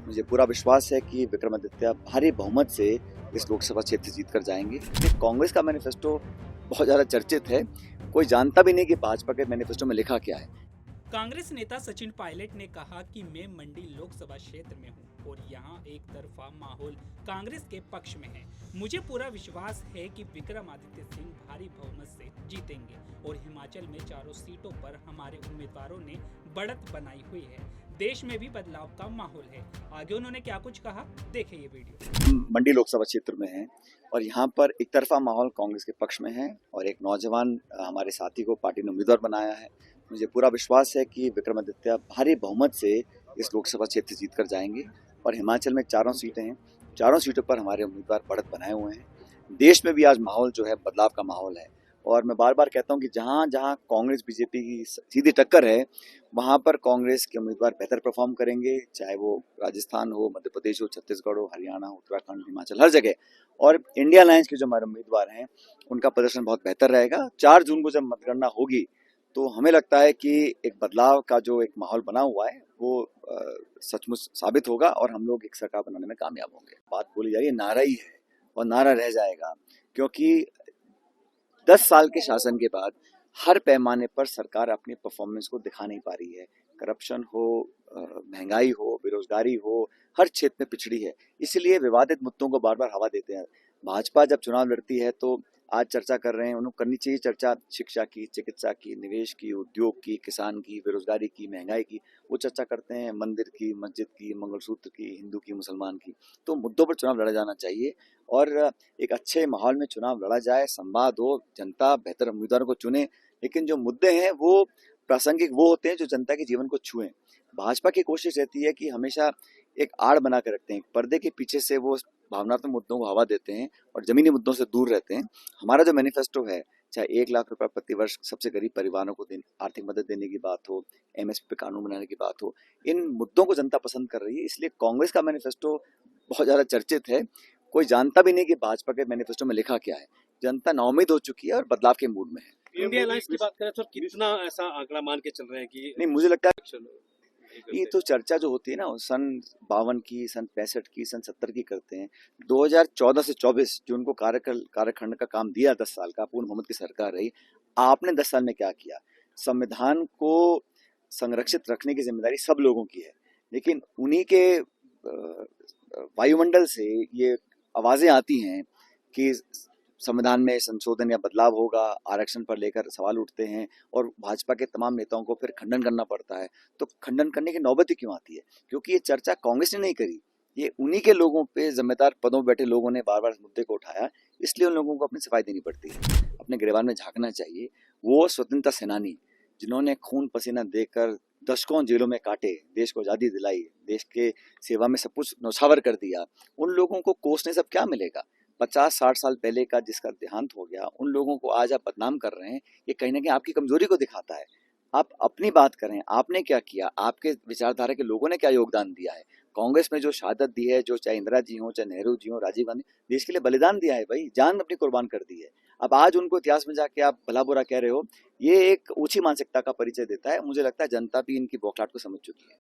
मुझे पूरा विश्वास है कि विक्रमादित्य भारी बहुमत से इस लोकसभा क्षेत्र जीत कर जाएंगे। कांग्रेस का मैनिफेस्टो बहुत ज्यादा चर्चित है। कोई जानता भी नहीं कि भाजपा के मैनिफेस्टो में लिखा क्या है। कांग्रेस नेता सचिन पायलट ने कहा कि मैं मंडी लोकसभा क्षेत्र में हूं और यहां एक तरफा माहौल कांग्रेस के पक्ष में है। मुझे पूरा विश्वास है कि विक्रमादित्य सिंह भारी बहुमत से जीतेंगे और हिमाचल में चारों सीटों पर हमारे उम्मीदवारों ने बढ़त बनाई हुई है। देश में भी बदलाव का माहौल है। आगे उन्होंने क्या कुछ कहा, देखिए ये वीडियो। हम मंडी लोकसभा क्षेत्र में हैं और यहाँ पर एक तरफा माहौल कांग्रेस के पक्ष में है और एक नौजवान हमारे साथी को पार्टी ने उम्मीदवार बनाया है। मुझे पूरा विश्वास है कि विक्रमादित्य भारी बहुमत से इस लोकसभा क्षेत्र जीत कर जाएंगे और हिमाचल में चारों सीटें हैं। चारों सीटों पर हमारे उम्मीदवार बढ़त बनाए हुए हैं। देश में भी आज माहौल जो है बदलाव का माहौल है और मैं बार बार कहता हूं कि जहां जहां कांग्रेस बीजेपी की सीधी टक्कर है वहां पर कांग्रेस के उम्मीदवार बेहतर परफॉर्म करेंगे, चाहे वो राजस्थान हो, मध्य प्रदेश हो, छत्तीसगढ़ हो, हरियाणा हो, उत्तराखंड, हिमाचल, हर जगह। और इंडिया अलायंस के जो हमारे उम्मीदवार हैं उनका प्रदर्शन बहुत बेहतर रहेगा। 4 जून को जब मतगणना होगी तो हमें लगता है कि एक बदलाव का जो एक माहौल बना हुआ है वो सचमुच साबित होगा और हम लोग एक सरकार बनाने में कामयाब होंगे। बात बोली जा रही है, नारा ही है और नारा रह जाएगा, क्योंकि 10 साल के शासन के बाद हर पैमाने पर सरकार अपनी परफॉर्मेंस को दिखा नहीं पा रही है। करप्शन हो, महंगाई हो, बेरोजगारी हो, हर क्षेत्र में पिछड़ी है। इसलिए विवादित मुद्दों को बार बार हवा देते हैं। भाजपा जब चुनाव लड़ती है तो आज चर्चा कर रहे हैं, उन्हें करनी चाहिए चर्चा शिक्षा की, चिकित्सा की, निवेश की, उद्योग की, किसान की, बेरोजगारी की, महंगाई की। वो चर्चा करते हैं मंदिर की, मस्जिद की, मंगलसूत्र की, हिंदू की, मुसलमान की। तो मुद्दों पर चुनाव लड़ा जाना चाहिए और एक अच्छे माहौल में चुनाव लड़ा जाए, संवाद हो, जनता बेहतर उम्मीदवारों को चुने। लेकिन जो मुद्दे हैं वो प्रासंगिक वो होते हैं जो जनता के जीवन को छुएं। भाजपा की कोशिश रहती है कि हमेशा एक आड़ बना के रखते हैं, पर्दे के पीछे से वो भावनात्मक मुद्दों को हवा देते हैं और जमीनी मुद्दों से दूर रहते हैं। हमारा जो मैनिफेस्टो है, चाहे 1 लाख रुपए प्रति वर्ष सबसे गरीब परिवारों को आर्थिक मदद देने की बात हो, एमएसपी पे कानून बनाने की बात हो, इन मुद्दों को जनता पसंद कर रही है। इसलिए कांग्रेस का मैनिफेस्टो बहुत ज्यादा चर्चित है। कोई जानता भी नहीं कि भाजपा के मैनिफेस्टो में लिखा क्या है। जनता नाउम्मीद हो चुकी है और बदलाव के मूड में है। इंडिया अलायंस की बात करें तो कितना ऐसा आंकड़ा मान के चल रहे हैं कि नहीं, मुझे लगता है ये तो चर्चा जो होती है ना, सन 52 की, सन 65 की, सन 70 की करते हैं। 2014 से 24 जो उनको कार्यखंड का काम दिया, 10 साल का, पूर्ण बहुमत की सरकार रही। आपने 10 साल में क्या किया? संविधान को संरक्षित रखने की जिम्मेदारी सब लोगों की है, लेकिन उन्हीं के वायुमंडल से ये आवाजें आती हैं कि संविधान में संशोधन या बदलाव होगा, आरक्षण पर लेकर सवाल उठते हैं और भाजपा के तमाम नेताओं को फिर खंडन करना पड़ता है। तो खंडन करने की नौबत ही क्यों आती है? क्योंकि ये चर्चा कांग्रेस ने नहीं करी, ये उन्हीं के लोगों पे, जिम्मेदार पदों पर बैठे लोगों ने बार बार इस मुद्दे को उठाया। इसलिए उन लोगों को अपनी सफाई देनी पड़ती है, अपने गिरबान में झांकना चाहिए। वो स्वतंत्रता सेनानी जिन्होंने खून पसीना देकर दशकों जेलों में काटे, देश को आजादी दिलाई, देश के सेवा में सब कुछ न्यौछावर कर दिया, उन लोगों को कोसने से अब क्या मिलेगा? 50-60 साल पहले का जिसका देहांत हो गया, उन लोगों को आज आप बदनाम कर रहे हैं। ये कहीं ना कहीं आपकी कमजोरी को दिखाता है। आप अपनी बात करें, आपने क्या किया, आपके विचारधारा के लोगों ने क्या योगदान दिया है। कांग्रेस में जो शहादत दी है, जो चाहे इंदिरा जी हो, चाहे नेहरू जी हो, राजीव गांधी, देश के लिए बलिदान दिया है भाई, जान अपनी कुर्बान कर दी है। अब आज उनको इतिहास में जाके आप भला बुरा कह रहे हो, ये एक ऊंची मानसिकता का परिचय देता है। मुझे लगता है जनता भी इनकी बौखलाहट को समझ चुकी है।